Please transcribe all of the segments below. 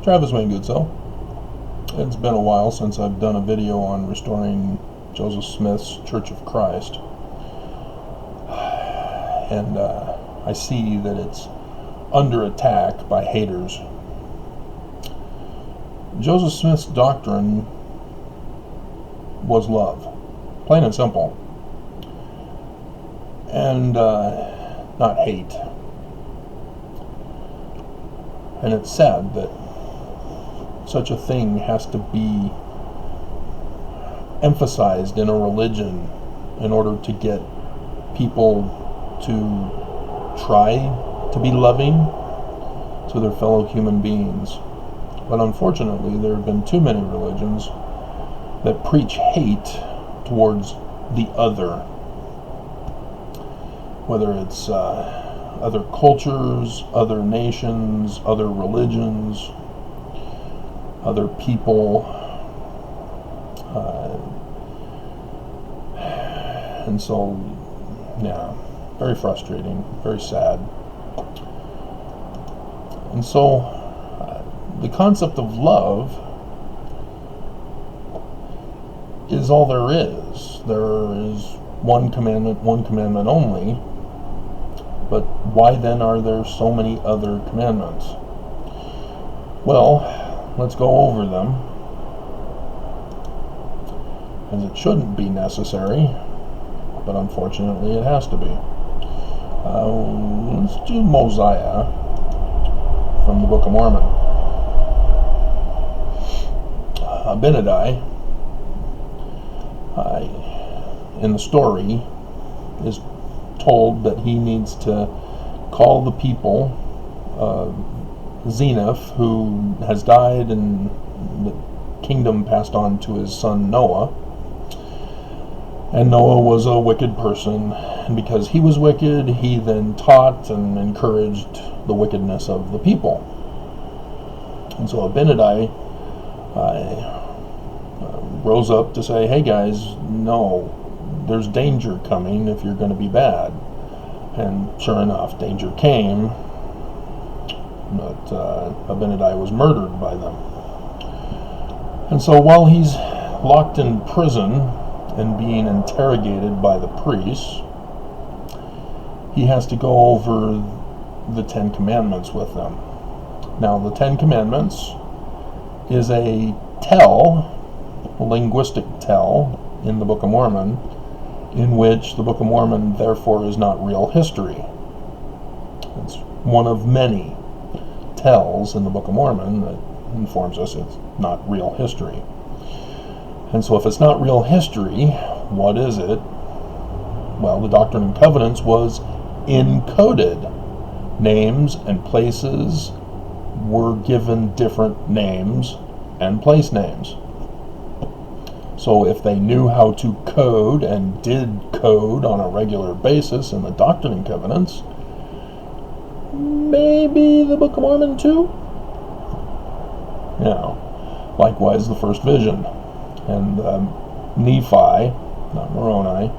Travis Wayne Goodsoe. It's been a while since I've done a video on restoring Joseph Smith's Church of Christ. And I see that it's under attack by haters. Joseph Smith's doctrine was love. Plain and simple. And not hate. And it's sad that such a thing has to be emphasized in a religion in order to get people to try to be loving to their fellow human beings. But unfortunately, there have been too many religions that preach hate towards the other. Whether it's other cultures, other nations, other religions, other people, and so, yeah, very frustrating, very sad. And so, the concept of love is all there is. There is one commandment only. But why then are there so many other commandments? Well, let's go over them, as it shouldn't be necessary, but unfortunately it has to be. Let's do Mosiah from the Book of Mormon. Abinadi, in the story, is told that he needs to call the people, Zenith, who has died and the kingdom passed on to his son Noah. And Noah was a wicked person, and because he was wicked, he then taught and encouraged the wickedness of the people. And so Abinadi rose up to say, hey guys, no, there's danger coming if you're going to be bad. And sure enough, danger came, but Abinadi was murdered by them. And so while he's locked in prison and being interrogated by the priests, he has to go over the Ten Commandments with them. Now, the Ten Commandments is a linguistic tell in the Book of Mormon, in which the Book of Mormon, therefore, is not real history. It's one of many tells in the Book of Mormon that informs us it's not real history. And so if it's not real history, what is it? Well, the Doctrine and Covenants was encoded. Names and places were given different names and place names. So if they knew how to code and did code on a regular basis in the Doctrine and Covenants, maybe the Book of Mormon too? Yeah. Likewise, the first vision. And Nephi, not Moroni,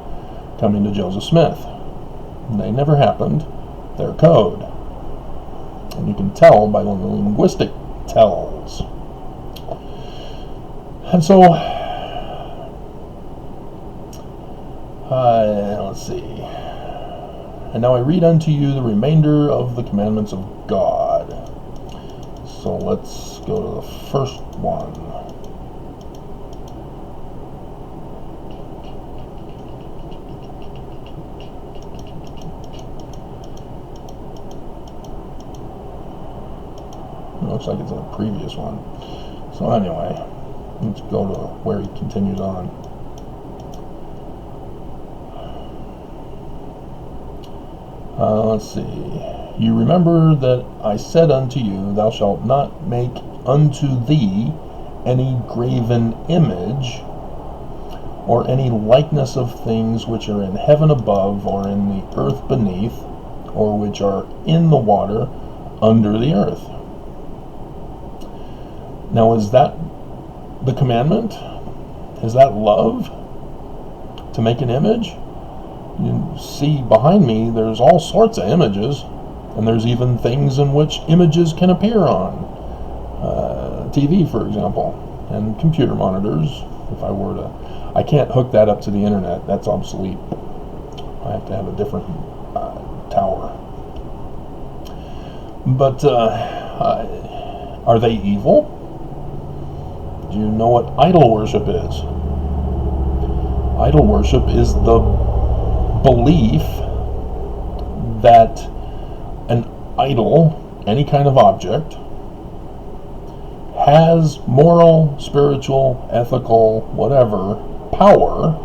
coming to Joseph Smith. They never happened. They're code. And you can tell by the linguistic tells. And so, let's see. And now I read unto you the remainder of the commandments of God. So let's go to the first one. It looks like it's in a previous one. So anyway, let's go to where he continues on. Let's see. You remember that I said unto you, thou shalt not make unto thee any graven image, or any likeness of things which are in heaven above, or in the earth beneath, or which are in the water under the earth. Now, is that the commandment? Is that love? To make an image? You see behind me, there's all sorts of images, and there's even things in which images can appear on. TV, for example, and computer monitors. If I were to, I can't hook that up to the internet. That's obsolete. I have to have a different tower. But are they evil? Do you know what idol worship is? Idol worship is the belief that an idol, any kind of object, has moral, spiritual, ethical, whatever, power,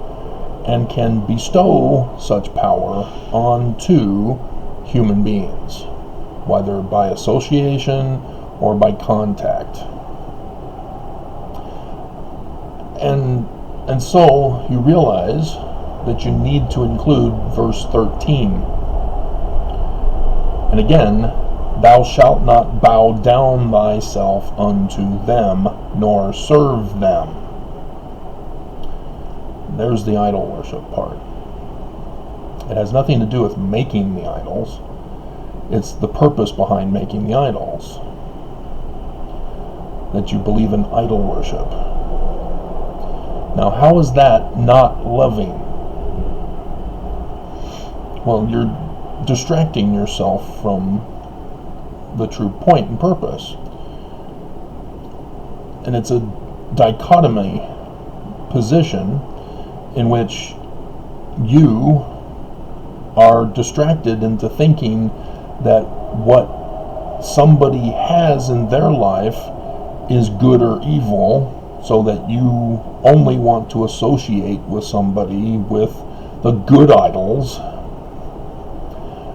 and can bestow such power onto human beings, whether by association or by contact. And so you realize that you need to include verse 13. And again, thou shalt not bow down thyself unto them, nor serve them. There's the idol worship part. It has nothing to do with making the idols. It's the purpose behind making the idols. That you believe in idol worship. Now, how is that not loving? Well, you're distracting yourself from the true point and purpose. And it's a dichotomy position in which you are distracted into thinking that what somebody has in their life is good or evil, so that you only want to associate with somebody with the good idols.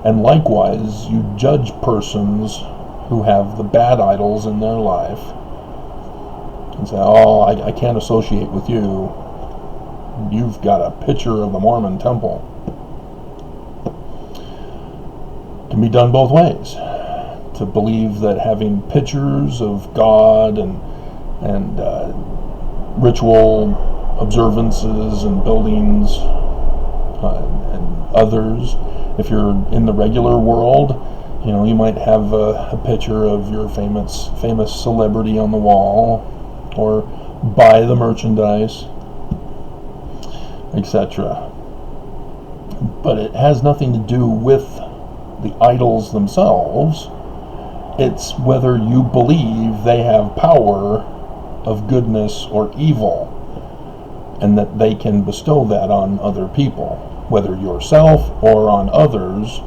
And likewise, you judge persons who have the bad idols in their life and say, oh, I can't associate with you. You've got a picture of the Mormon temple. It can be done both ways. To believe that having pictures of God and ritual observances and buildings and others, if you're in the regular world, you might have a picture of your famous celebrity on the wall, or buy the merchandise, etc. But it has nothing to do with the idols themselves. It's whether you believe they have power of goodness or evil, and that they can bestow that on other people, whether yourself or on others,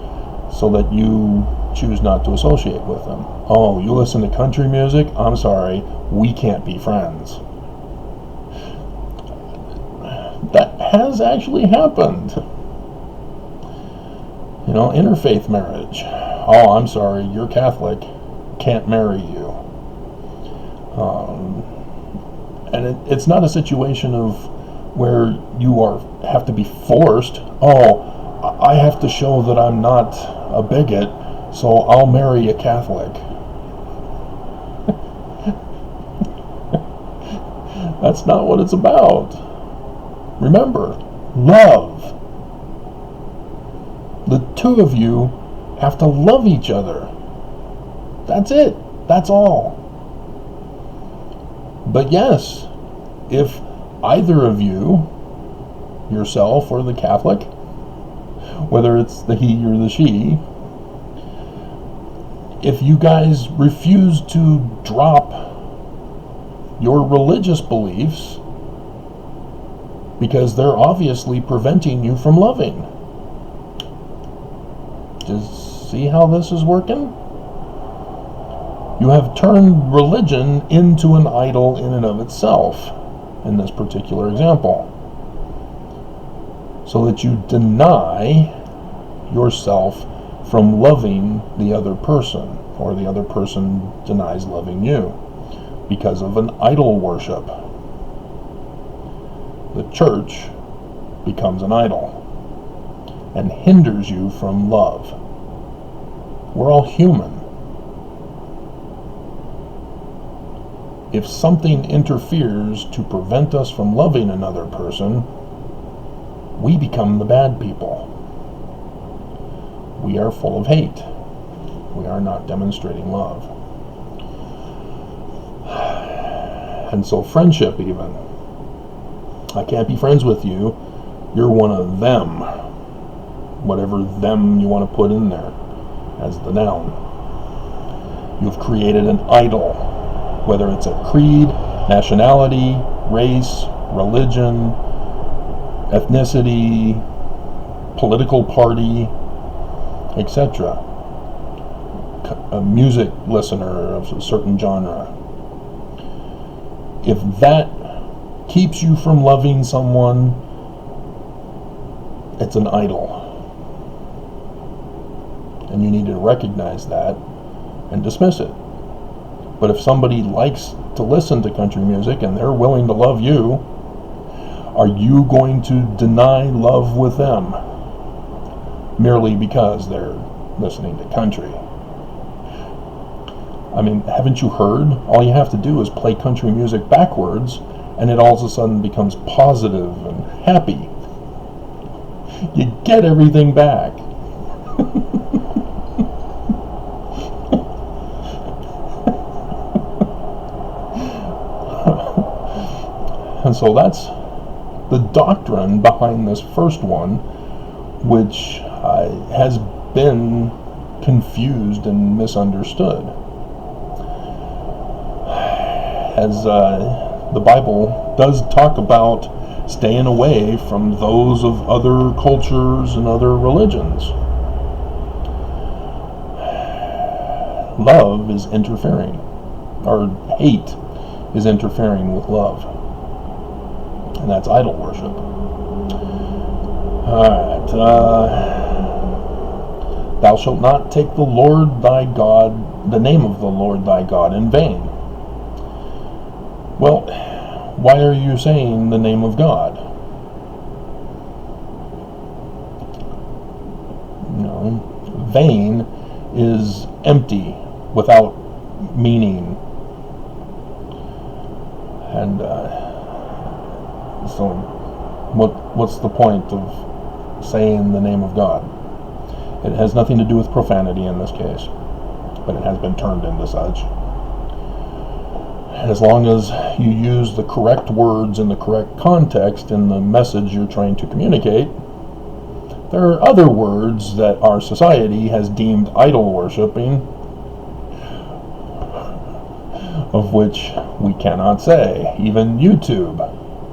so that you choose not to associate with them. Oh, you listen to country music? I'm sorry, we can't be friends. That has actually happened. Interfaith marriage. Oh, I'm sorry, you're Catholic, can't marry you. And it's not a situation of where you have to be forced. Oh, I have to show that I'm not a bigot, so I'll marry a Catholic. That's not what it's about. Remember, love. The two of you have to love each other. That's it. That's all. But yes, if either of you, yourself or the Catholic, whether it's the he or the she, if you guys refuse to drop your religious beliefs because they're obviously preventing you from loving. Just see how this is working? You have turned religion into an idol in and of itself, in this particular example, so that you deny yourself from loving the other person, or the other person denies loving you, because of an idol worship. The church becomes an idol and hinders you from love. We're all human. If something interferes to prevent us from loving another person, we become the bad people. We are full of hate. We are not demonstrating love. And so friendship even. I can't be friends with you. You're one of them. Whatever them you want to put in there as the noun. You've created an idol, whether it's a creed, nationality, race, religion, ethnicity, political party, etc. A music listener of a certain genre. If that keeps you from loving someone, it's an idol. And you need to recognize that and dismiss it. But if somebody likes to listen to country music and they're willing to love you, are you going to deny love with them merely because they're listening to country? I mean, haven't you heard? All you have to do is play country music backwards and it all of a sudden becomes positive and happy. You get everything back. And so that's the doctrine behind this first one, which has been confused and misunderstood. As the Bible does talk about staying away from those of other cultures and other religions. Love is interfering, or hate is interfering with love. And that's idol worship. Alright, thou shalt not take the Lord thy God, the name of the Lord thy God in vain. Well, why are you saying the name of God? No, vain is empty, without meaning. And so what's the point of saying the name of God? It has nothing to do with profanity in this case, but it has been turned into such. And as long as you use the correct words in the correct context in the message you're trying to communicate, there are other words that our society has deemed idol worshipping, of which we cannot say. Even YouTube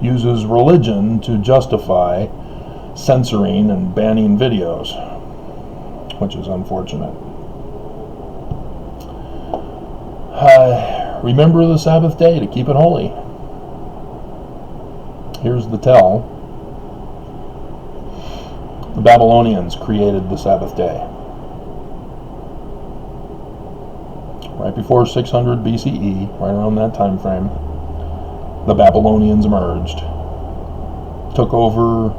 uses religion to justify censoring and banning videos, which is unfortunate. Remember the Sabbath day to keep it holy. Here's the tell. The Babylonians created the Sabbath day. Right before 600 BCE, right around that time frame, the Babylonians emerged, took over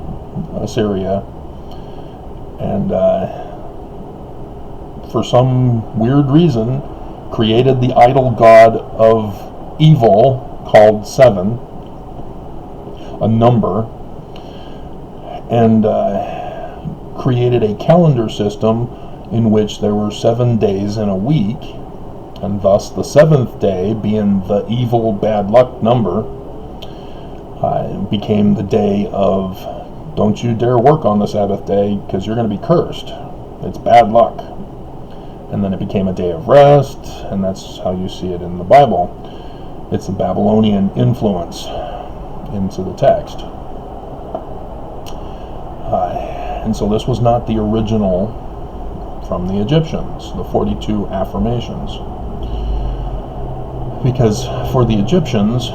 Assyria, and for some weird reason created the idol god of evil called 7, a number, and created a calendar system in which there were 7 days in a week, and thus the 7th day, being the evil bad luck number, became the day of don't you dare work on the Sabbath day because you're going to be cursed. It's bad luck. And then it became a day of rest, and that's how you see it in the Bible. It's a Babylonian influence into the text. And so this was not the original from the Egyptians, the 42 affirmations. Because for the Egyptians,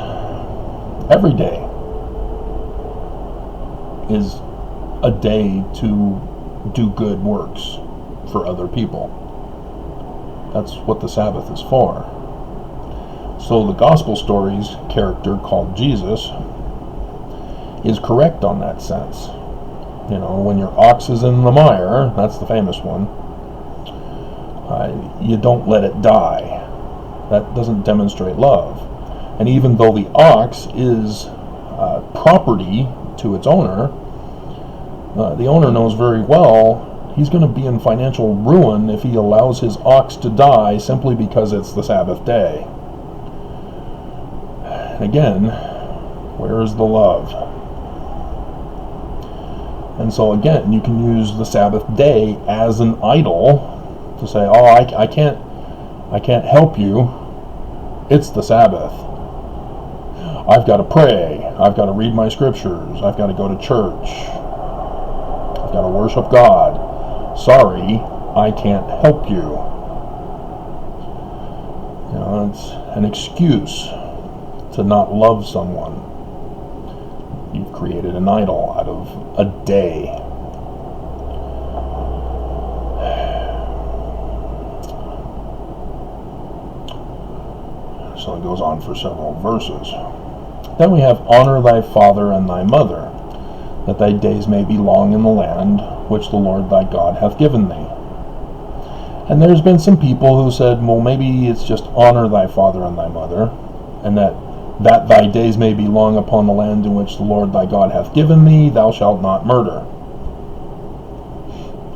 every day is a day to do good works for other people. That's what the Sabbath is for. So the Gospel story's character called Jesus is correct on that sense. You know, when your ox is in the mire, that's the famous one, you don't let it die. That doesn't demonstrate love. And even though the ox is property to its owner, the owner knows very well he's going to be in financial ruin if he allows his ox to die simply because it's the Sabbath day. Again, where is the love? And so again, you can use the Sabbath day as an idol to say, oh, I can't help you. It's the Sabbath. I've got to pray. I've got to read my scriptures. I've got to go to church. I've got to worship God. Sorry, I can't help you. You know, it's an excuse to not love someone. You've created an idol out of a day. So it goes on for several verses. Then we have, honor thy father and thy mother, that thy days may be long in the land which the Lord thy God hath given thee. And there's been some people who said, well, maybe it's just honor thy father and thy mother, and that thy days may be long upon the land in which the Lord thy God hath given thee, thou shalt not murder.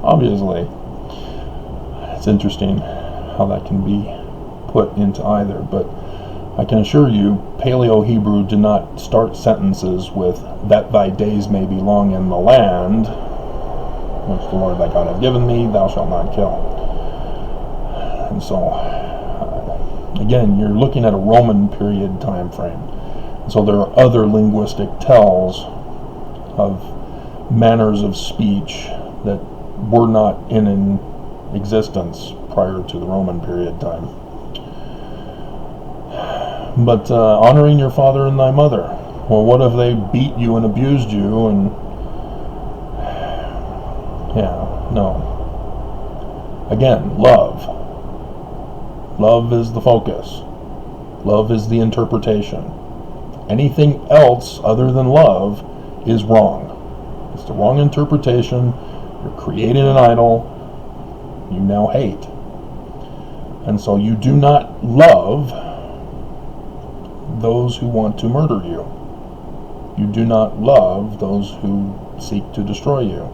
Obviously, it's interesting how that can be put into either, but I can assure you, Paleo-Hebrew did not start sentences with, that thy days may be long in the land which the Lord thy God hath given thee, thou shalt not kill. And so, again, you're looking at a Roman period time frame. So there are other linguistic tells of manners of speech that were not in existence prior to the Roman period time. But honoring your father and thy mother. Well, what if they beat you and abused you and... yeah, no. Again, love. Love is the focus. Love is the interpretation. Anything else other than love is wrong. It's the wrong interpretation. You're creating an idol you now hate. And so you do not love those who want to murder you. You do not love those who seek to destroy you.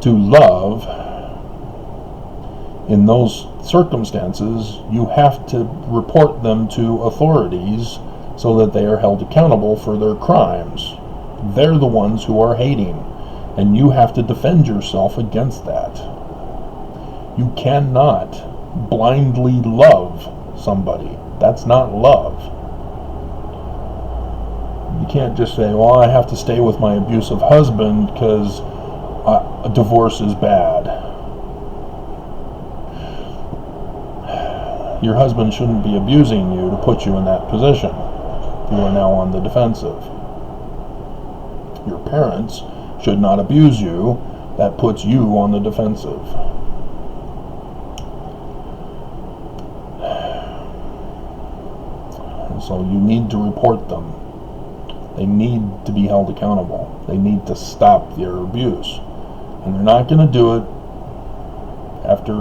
To love, in those circumstances, you have to report them to authorities so that they are held accountable for their crimes. They're the ones who are hating, and you have to defend yourself against that. You cannot blindly love somebody. That's not love. You can't just say, well, I have to stay with my abusive husband because a divorce is bad. Your husband shouldn't be abusing you to put you in that position. You are now on the defensive. Your parents should not abuse you. That puts you on the defensive. And so you need to report them. They need to be held accountable. They need to stop their abuse. And they're not going to do it after,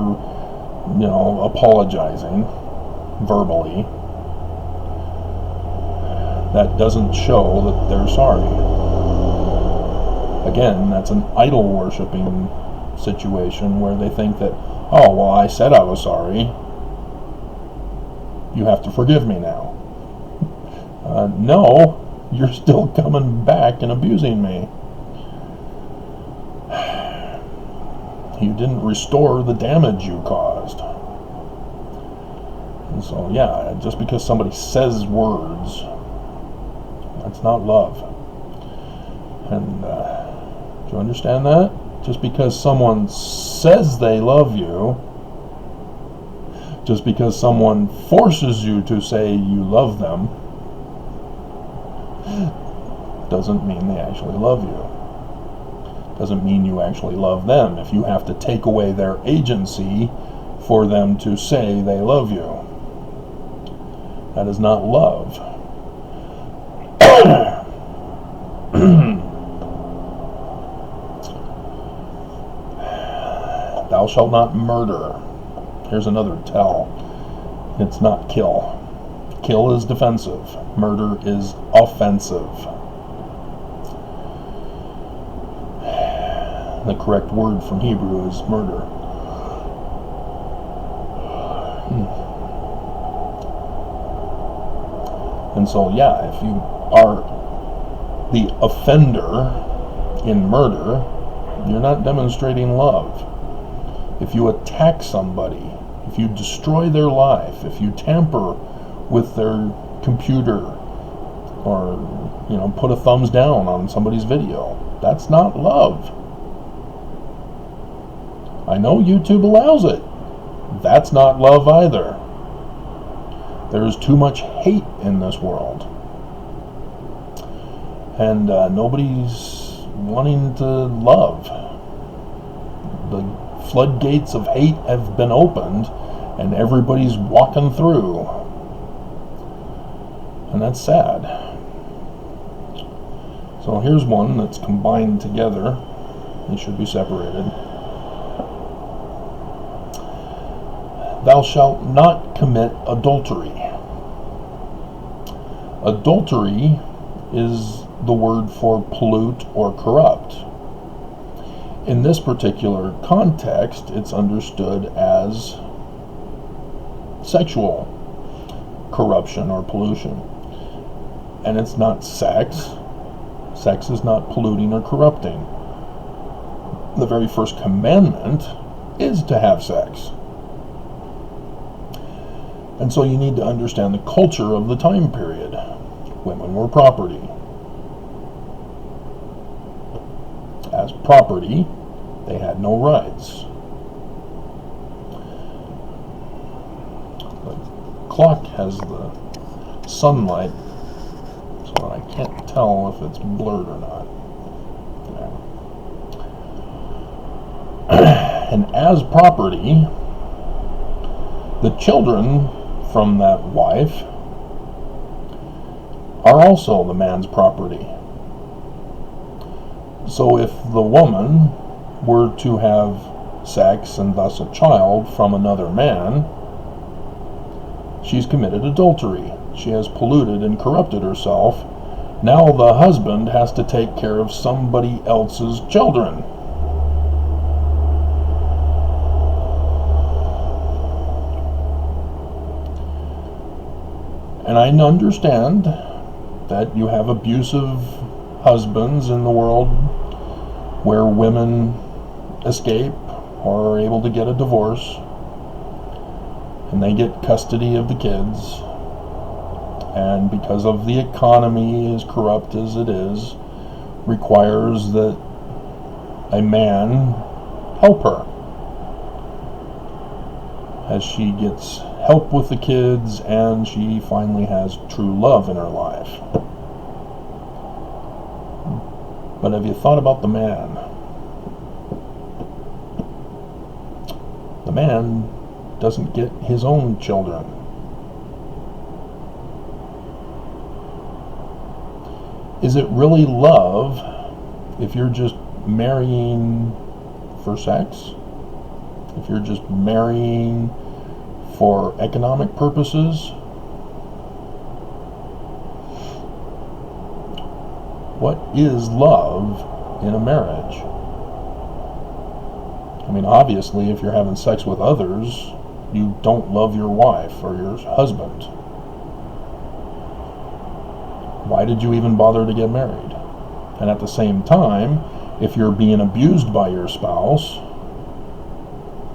apologizing verbally. That doesn't show that they're sorry. Again, that's an idol worshiping situation where they think that, oh, well, I said I was sorry. You have to forgive me now. No. You're still coming back and abusing me. You didn't restore the damage you caused. And so, yeah, just because somebody says words, that's not love. And do you understand that? Just because someone says they love you, just because someone forces you to say you love them, doesn't mean they actually love you. Doesn't mean you actually love them if you have to take away their agency for them to say they love you. That is not love. Thou shalt not murder. Here's another tell. It's not kill. Kill is defensive. Murder is offensive. The correct word from Hebrew is murder. And so, yeah, if you are the offender in murder, you're not demonstrating love. If you attack somebody, if you destroy their life, if you tamper with their computer, or put a thumbs down on somebody's video, that's not love. I know YouTube allows it. That's not love either. There's too much hate in this world, and nobody's wanting to love. The floodgates of hate have been opened, and everybody's walking through, and that's sad. So here's one that's combined together. They should be separated. Thou shalt not commit adultery. Adultery is the word for pollute or corrupt. In this particular context, it's understood as sexual corruption or pollution. And it's not sex. Sex is not polluting or corrupting. The very first commandment is to have sex. And so you need to understand the culture of the time period. Women were property. As property, they had no rights. The clock has the sunlight, so I can't tell if it's blurred or not. Yeah. And as property, the children from that wife are also the man's property. So if the woman were to have sex and thus a child from another man, she's committed adultery. She has polluted and corrupted herself. Now the husband has to take care of somebody else's children. And I understand that you have abusive husbands in the world where women escape or are able to get a divorce and they get custody of the kids. And because of the economy as corrupt as it is, requires that a man help her as she gets help with the kids and she finally has true love in her life. But have you thought about the man? The man doesn't get his own children. Is it really love if you're just marrying for sex? If you're just marrying for economic purposes? What is love in a marriage? I mean, obviously, if you're having sex with others, you don't love your wife or your husband. Why did you even bother to get married? And at the same time, if you're being abused by your spouse,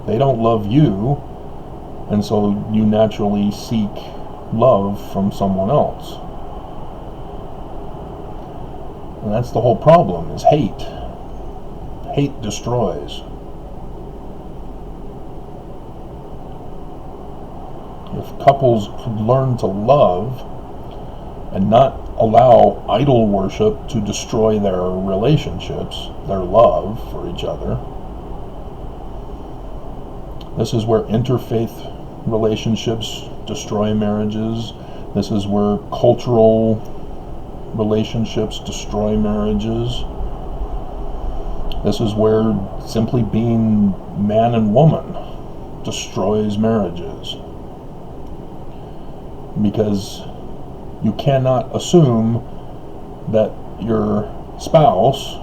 they don't love you, and so you naturally seek love from someone else. And that's the whole problem, is hate. Hate destroys. If couples could learn to love and not allow idol worship to destroy their relationships, their love for each other. This is where interfaith relationships destroy marriages. This is where cultural relationships destroy marriages. This is where simply being man and woman destroys marriages. Because you cannot assume that your spouse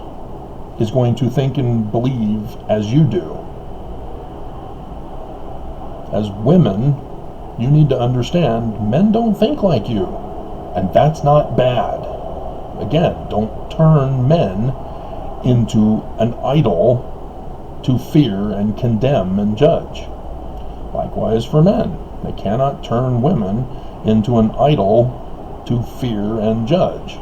is going to think and believe as you do. As women, you need to understand men don't think like you. And that's not bad. Again, don't turn men into an idol to fear and condemn and judge. Likewise for men. They cannot turn women into an idol to fear and judge.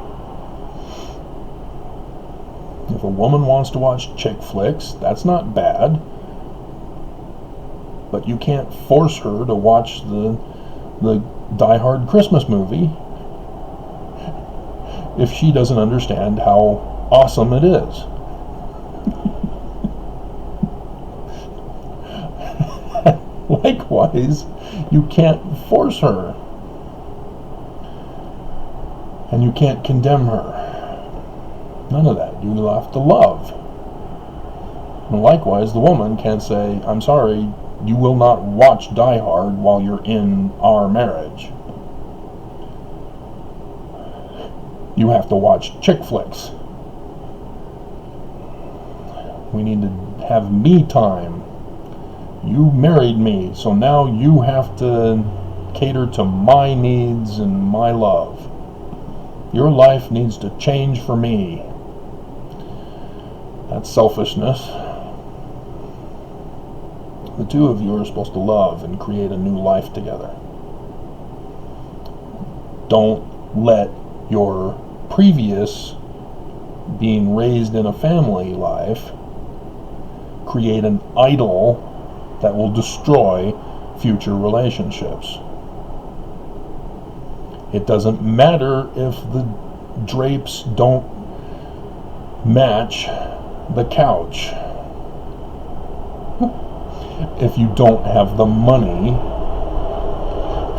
If a woman wants to watch chick flicks, that's not bad. But you can't force her to watch the Die Hard Christmas movie if she doesn't understand how awesome it is. Likewise, you can't force her. And you can't condemn her. None of that. You have to love. And likewise, the woman can't say, I'm sorry, you will not watch Die Hard while you're in our marriage. You have to watch chick flicks. We need to have me time. You married me, so now you have to cater to my needs and my love. Your life needs to change for me. That's selfishness. The two of you are supposed to love and create a new life together. Don't let your previous being raised in a family life create an idol that will destroy future relationships. It doesn't matter if the drapes don't match the couch. If you don't have the money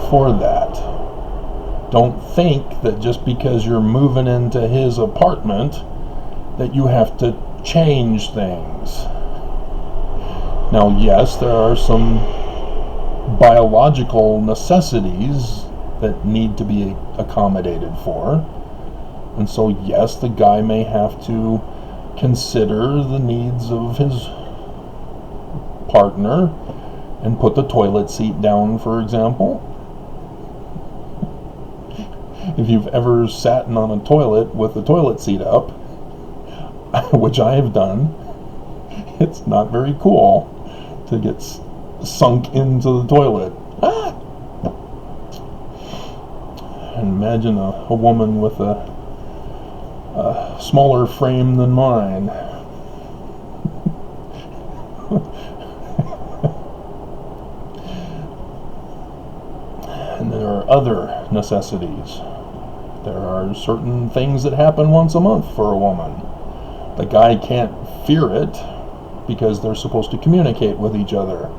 for that. Don't think that just because you're moving into his apartment that you have to change things. Now, yes, there are some biological necessities that need to be accommodated for. And so, yes, the guy may have to consider the needs of his partner and put the toilet seat down, for example. If you've ever sat on a toilet with the toilet seat up, which I have done, it's not very cool to get sunk into the toilet. Ah! And imagine a woman with a smaller frame than mine. And there are other necessities. There are certain things that happen once a month for a woman. The guy can't fear it because they're supposed to communicate with each other.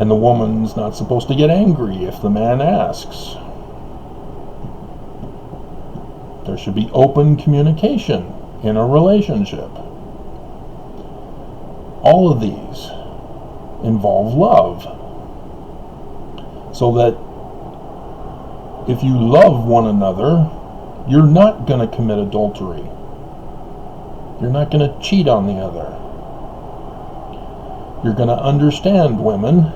And the woman's not supposed to get angry if the man asks. There should be open communication in a relationship. All of these involve love. So that if you love one another, you're not going to commit adultery. You're not going to cheat on the other. You're going to understand, women,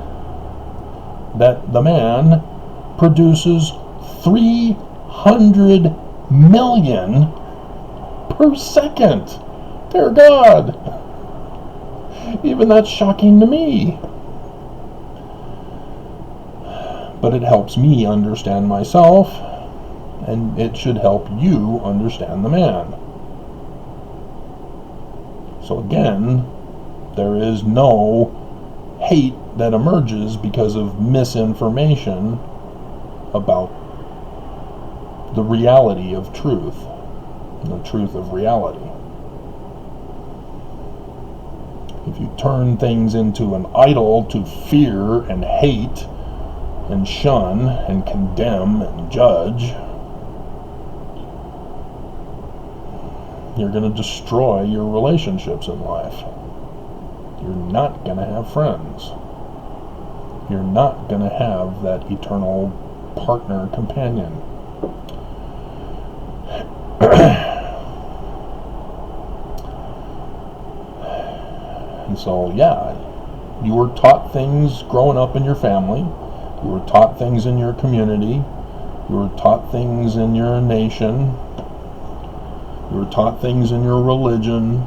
that the man produces 300 million per second. Dear God. Even that's shocking to me. But it helps me understand myself, and it should help you understand the man. So again, there is no hate that emerges because of misinformation about the reality of truth, the truth of reality. If you turn things into an idol to fear and hate and shun and condemn and judge, you're going to destroy your relationships in life. You're not going to have friends. You're not going to have that eternal partner, companion. And so, yeah, you were taught things growing up in your family. You were taught things in your community. You were taught things in your nation. You were taught things in your religion.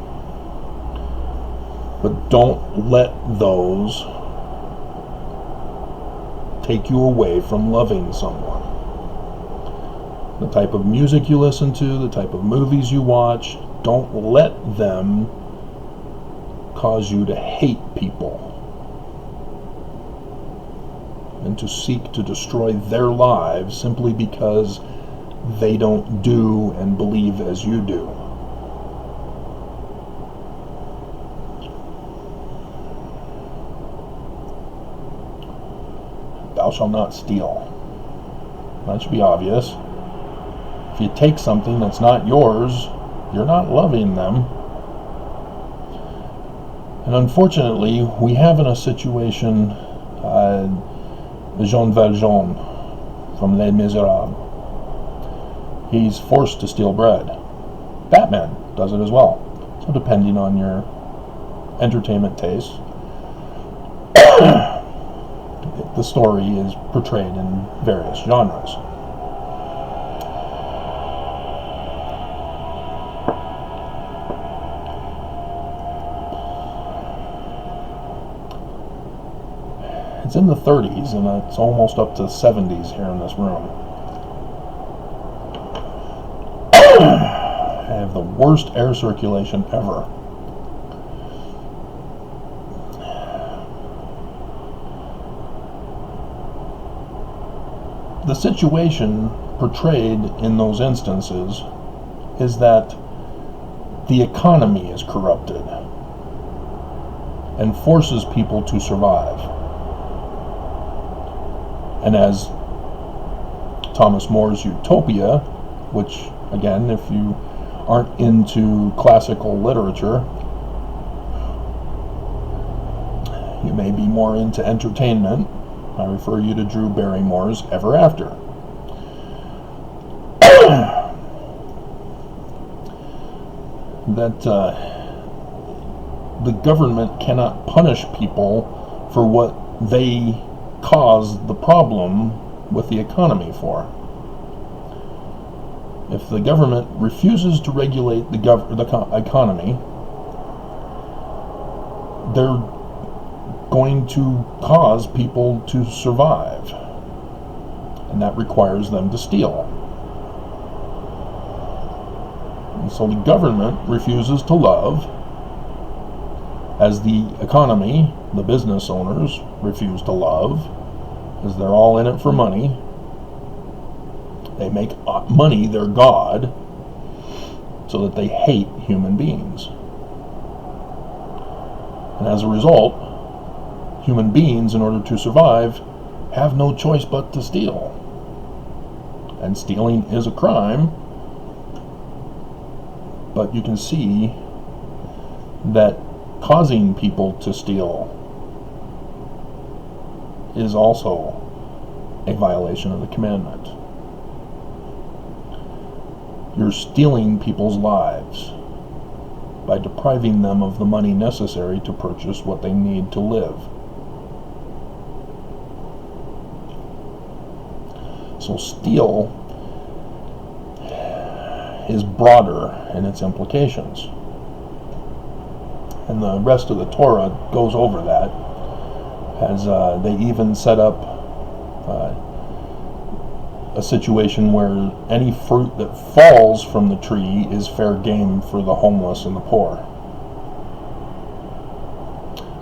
But don't let those take you away from loving someone. The type of music you listen to, the type of movies you watch, don't let them cause you to hate people and to seek to destroy their lives simply because they don't do and believe as you do. Thou shalt not steal. That should be obvious. If you take something that's not yours, you're not loving them. And unfortunately, we have in a situation Jean Valjean from Les Miserables. He's forced to steal bread. Batman does it as well. So depending on your entertainment taste, the story is portrayed in various genres. It's in the 30s, and it's almost up to 70s here in this room. I have the worst air circulation ever. The situation portrayed in those instances is that the economy is corrupted and forces people to survive. And as Thomas More's Utopia, which, again, if you aren't into classical literature, you may be more into entertainment. I refer you to Drew Barrymore's Ever After. That the government cannot punish people for what they caused the problem with the economy for. If the government refuses to regulate the economy, they're going to cause people to survive, and that requires them to steal. And so the government refuses to love, as the economy, the business owners, refuse to love, as they're all in it for money. They make money their god, so that they hate human beings. And as a result, human beings, in order to survive, have no choice but to steal. And stealing is a crime, but you can see that causing people to steal is also a violation of the commandment. You're stealing people's lives by depriving them of the money necessary to purchase what they need to live. So steal is broader in its implications. And the rest of the Torah goes over that, as they even set up a situation where any fruit that falls from the tree is fair game for the homeless and the poor.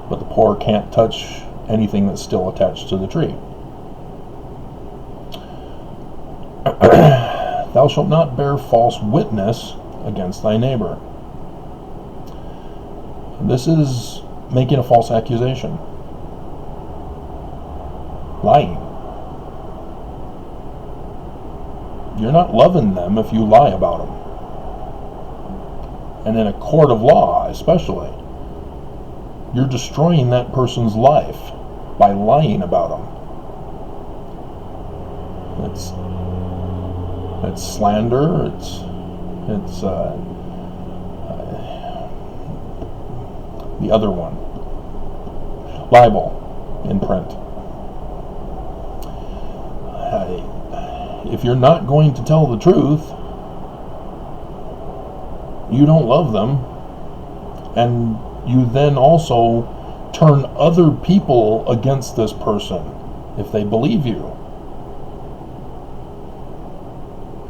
But the poor can't touch anything that's still attached to the tree. Thou shalt not bear false witness against thy neighbor. This is making a false accusation. Lying. You're not loving them if you lie about them. And in a court of law, especially, you're destroying that person's life by lying about them. It's slander. It's the other one, libel in print. if you're not going to tell the truth, you don't love them, and you then also turn other people against this person if they believe you.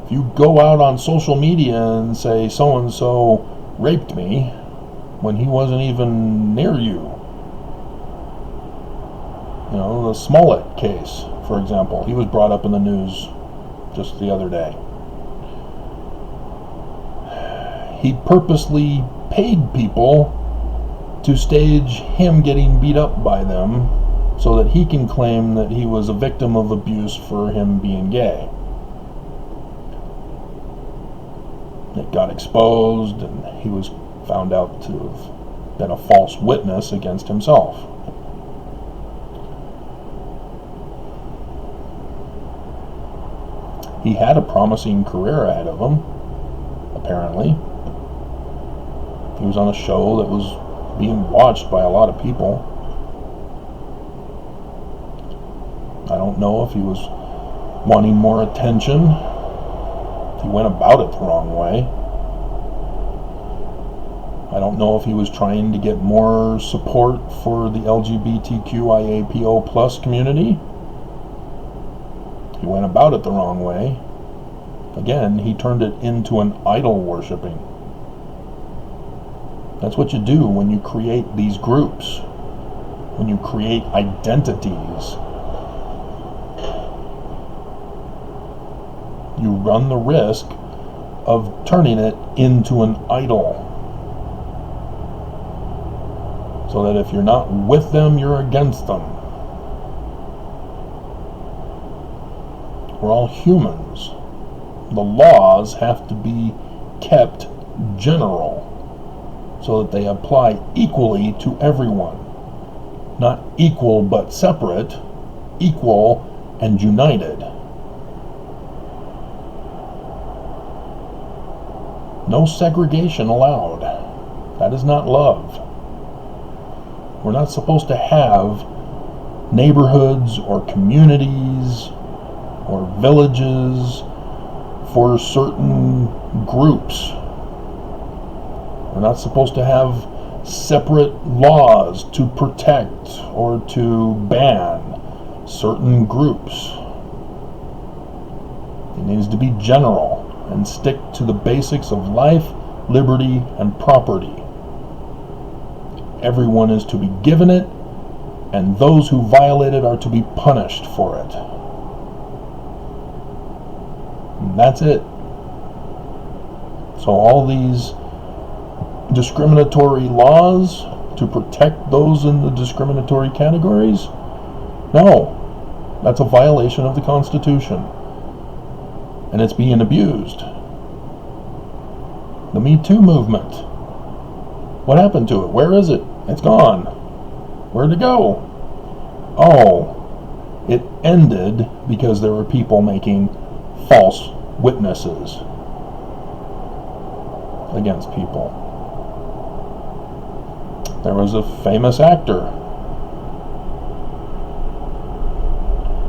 If you go out on social media and say so-and-so raped me when he wasn't even near you, you know, the Smollett case, for example, he was brought up in the news just the other day. He purposely paid people to stage him getting beat up by them so that he can claim that he was a victim of abuse for him being gay. It got exposed, and he was found out to have been a false witness against himself. He had a promising career ahead of him, apparently. He was on a show that was being watched by a lot of people. I don't know if he was wanting more attention. He went about it the wrong way. I don't know if he was trying to get more support for the LGBTQIAPO plus community. He went about it the wrong way. Again, he turned it into an idol worshiping. That's what you do when you create these groups, when you create identities. You run the risk of turning it into an idol. So that if you're not with them, you're against them. We're all humans. The laws have to be kept general so that they apply equally to everyone. Not equal but separate, equal and united. No segregation allowed. That is not love. We're not supposed to have neighborhoods or communities or villages for certain groups. We're not supposed to have separate laws to protect or to ban certain groups. It needs to be general and stick to the basics of life, liberty, and property. Everyone is to be given it, and those who violate it are to be punished for it. And that's it. So all these discriminatory laws to protect those in the discriminatory categories? No. That's a violation of the Constitution. And it's being abused. The Me Too movement. What happened to it? Where is it? It's gone. Where'd it go? Oh, it ended because there were people making false witnesses against people. There was a famous actor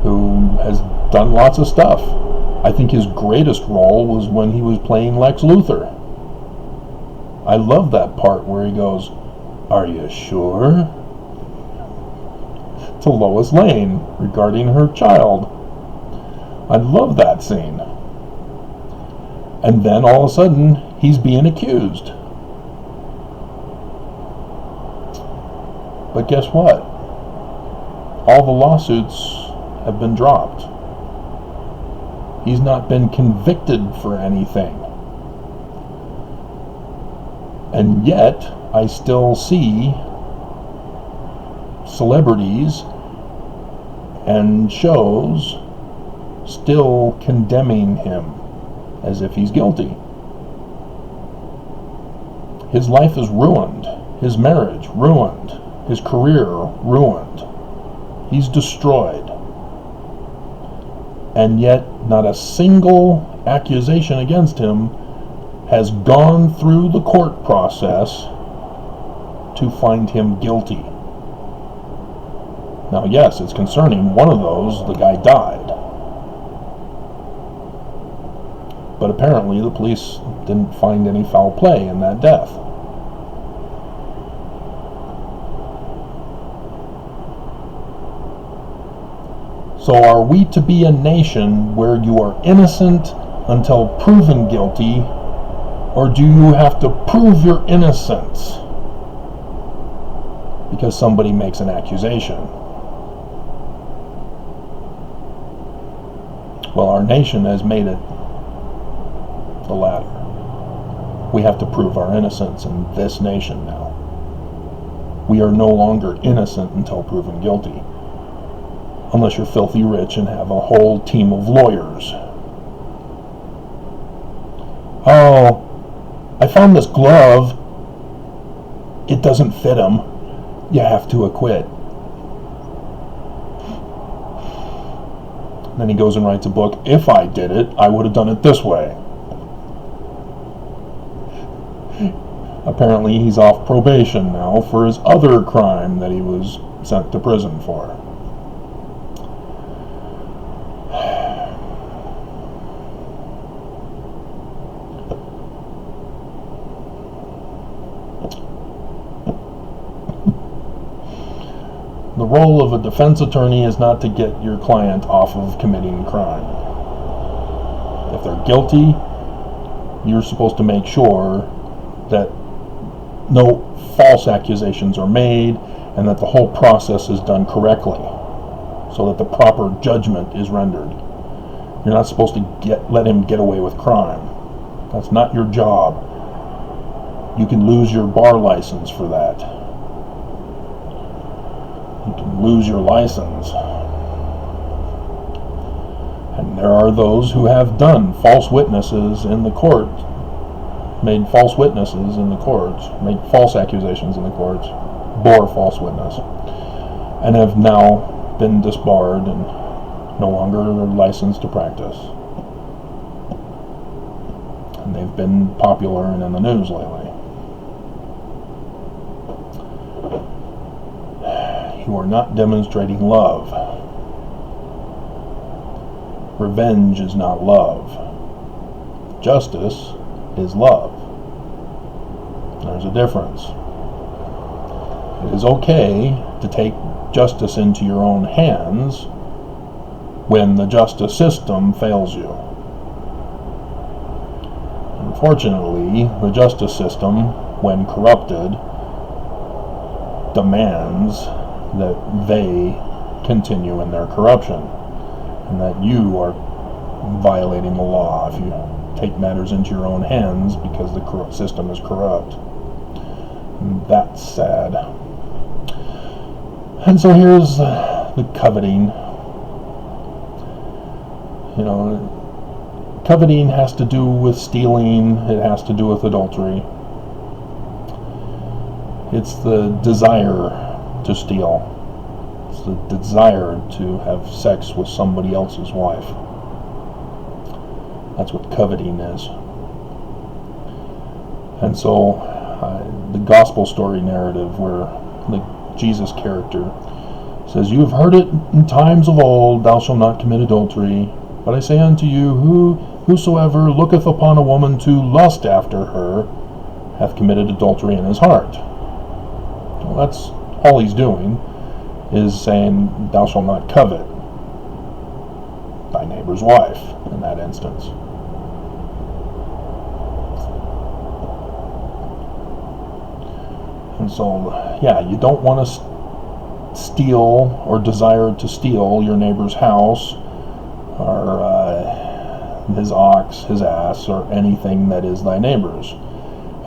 who has done lots of stuff. I think his greatest role was when he was playing Lex Luthor. I love that part where he goes, "Are you sure?" to Lois Lane regarding her child. I love that scene. And then all of a sudden, he's being accused. But guess what? All the lawsuits have been dropped. He's not been convicted for anything. And yet, I still see celebrities and shows still condemning him as if he's guilty. His life is ruined. His marriage ruined. His career ruined. He's destroyed. And yet, not a single accusation against him has gone through the court process to find him guilty. Now, yes, it's concerning. One of those, the guy died. But apparently the police didn't find any foul play in that death. So are we to be a nation where you are innocent until proven guilty, or do you have to prove your innocence because somebody makes an accusation? Well, our nation has made it the latter. We have to prove our innocence in this nation now. We are no longer innocent until proven guilty. Unless you're filthy rich and have a whole team of lawyers. Oh, I found this glove. It doesn't fit him. You have to acquit. And then he goes and writes a book. If I did it, I would have done it this way. Apparently he's off probation now for his other crime that he was sent to prison for. The role of a defense attorney is not to get your client off of committing crime. If they're guilty, you're supposed to make sure that no false accusations are made and that the whole process is done correctly so that the proper judgment is rendered. You're not supposed to let him get away with crime. That's not your job. You can lose your bar license for that. You can lose your license. And there are those who have done false witnesses in the court, made false witnesses in the courts, made false accusations in the courts, bore false witness, and have now been disbarred and no longer licensed to practice. And they've been popular and in the news lately. You are not demonstrating love. Revenge is not love. Justice is love. There's a difference. It is okay to take justice into your own hands when the justice system fails you. Unfortunately, the justice system, when corrupted, demands that they continue in their corruption and that you are violating the law if you take matters into your own hands because the system is corrupt. And that's sad. And so here's the coveting. You know, coveting has to do with stealing. It has to do with adultery. It's the desire to steal. It's the desire to have sex with somebody else's wife. That's what coveting is. And so the gospel story narrative where the Jesus character says, "You have heard it in times of old, thou shalt not commit adultery. But I say unto you, whosoever looketh upon a woman to lust after her hath committed adultery in his heart." Well, that's all he's doing, is saying, thou shalt not covet thy neighbor's wife in that instance. And so, yeah, you don't want to steal or desire to steal your neighbor's house or his ox, his ass, or anything that is thy neighbor's.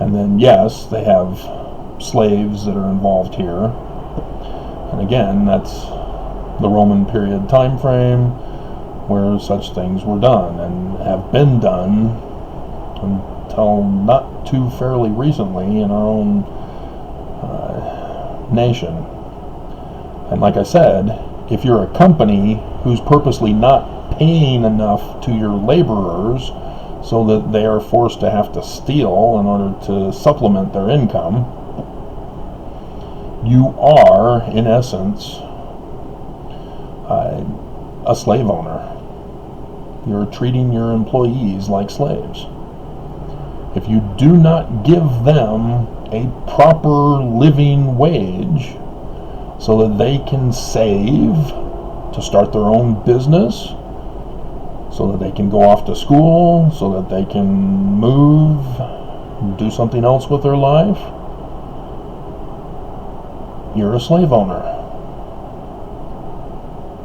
And then, yes, they have slaves that are involved here. And again, that's the Roman period time frame where such things were done and have been done until not too fairly recently in our own nation. And like I said, if you're a company who's purposely not paying enough to your laborers so that they are forced to have to steal in order to supplement their income, you are, in essence, a slave owner. You're treating your employees like slaves. If you do not give them a proper living wage so that they can save to start their own business, so that they can go off to school, so that they can move, do something else with their life, you're a slave owner.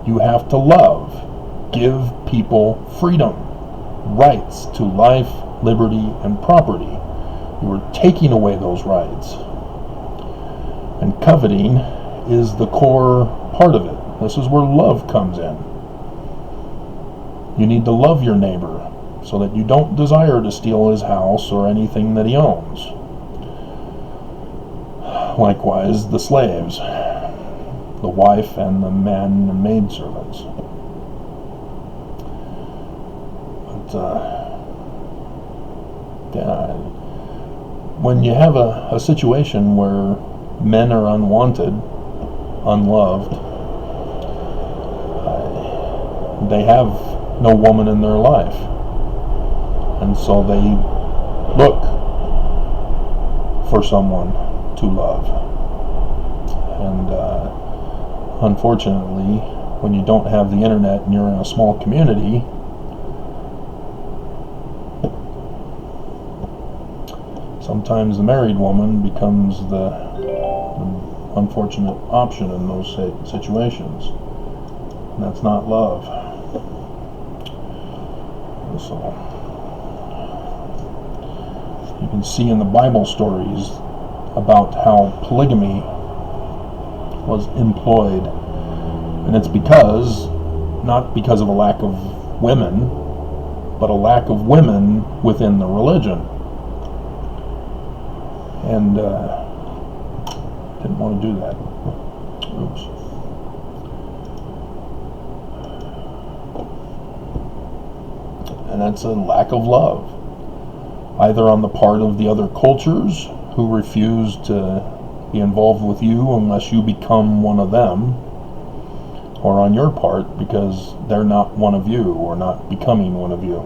You have to love, give people freedom, rights to life, liberty, and property. You are taking away those rights. And coveting is the core part of it. This is where love comes in. You need to love your neighbor so that you don't desire to steal his house or anything that he owns. Likewise, the slaves, the wife and the man and maidservants. But, when you have a situation where men are unwanted, unloved, they have no woman in their life, and so they look for someone to love. And unfortunately, when you don't have the internet and you're in a small community, sometimes the married woman becomes the unfortunate option in those situations. And that's not love. So, you can see in the Bible stories about how polygamy was employed. And it's not because of a lack of women, but a lack of women within the religion. And didn't want to do that. Oops. And that's a lack of love, either on the part of the other cultures who refuse to be involved with you unless you become one of them, or on your part because they're not one of you or not becoming one of you.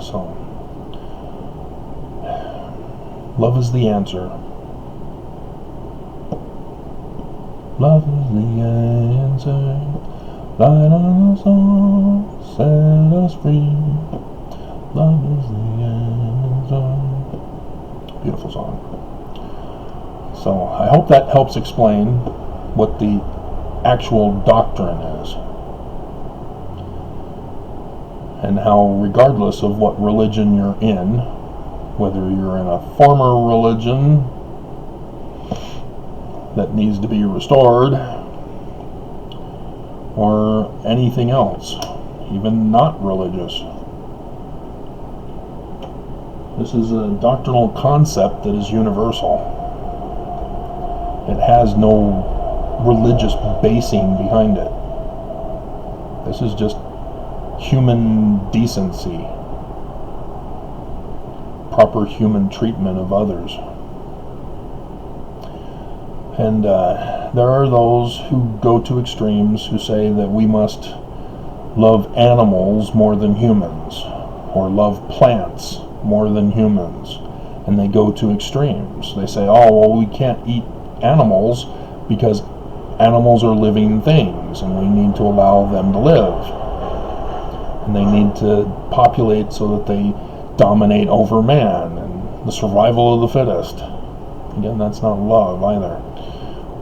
So, love is the answer. Love is the answer. Light on us all, set us free. Love is the answer. Beautiful song. So I hope that helps explain what the actual doctrine is, and how regardless of what religion you're in, whether you're in a former religion that needs to be restored, or anything else, even not religious. This is a doctrinal concept that is universal. It has no religious basing behind it. This is just human decency, proper human treatment of others. And there are those who go to extremes who say that we must love animals more than humans, or love plants more than humans. And they go to extremes. They say, oh, well, we can't eat animals because animals are living things and we need to allow them to live. And they need to populate so that they dominate over man and the survival of the fittest. Again, that's not love either.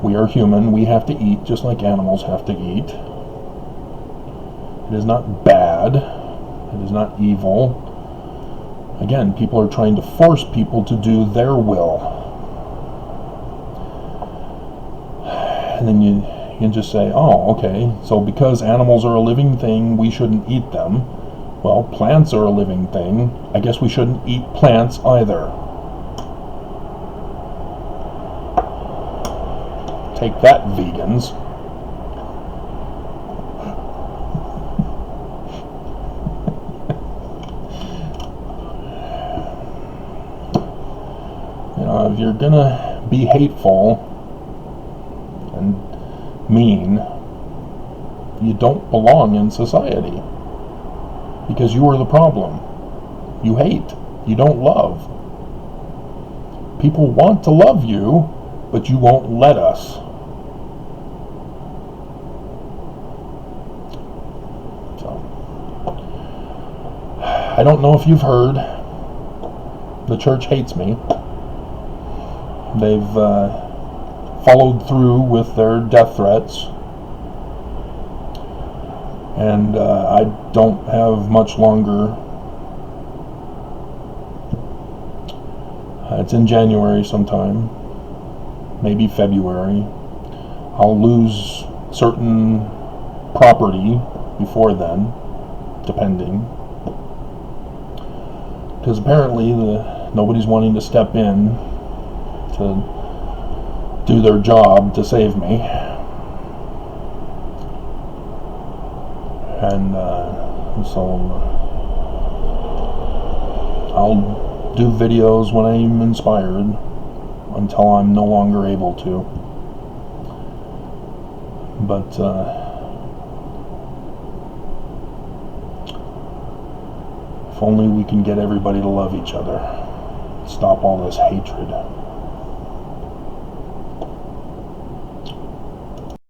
We are human. We have to eat just like animals have to eat. It is not bad. It is not evil. Again, people are trying to force people to do their will. And then you can just say, oh, okay, so because animals are a living thing, we shouldn't eat them. Well, plants are a living thing. I guess we shouldn't eat plants either. Take that, vegans. If you're gonna be hateful and mean, you don't belong in society. Because you are the problem. You hate. You don't love. People want to love you, but you won't let us. So, I don't know if you've heard, the church hates me. They've followed through with their death threats. And I don't have much longer. It's in January sometime, maybe February. I'll lose certain property before then, depending. Because apparently nobody's wanting to step in to do their job to save me. And so I'll do videos when I'm inspired until I'm no longer able to. But if only we can get everybody to love each other. Stop all this hatred.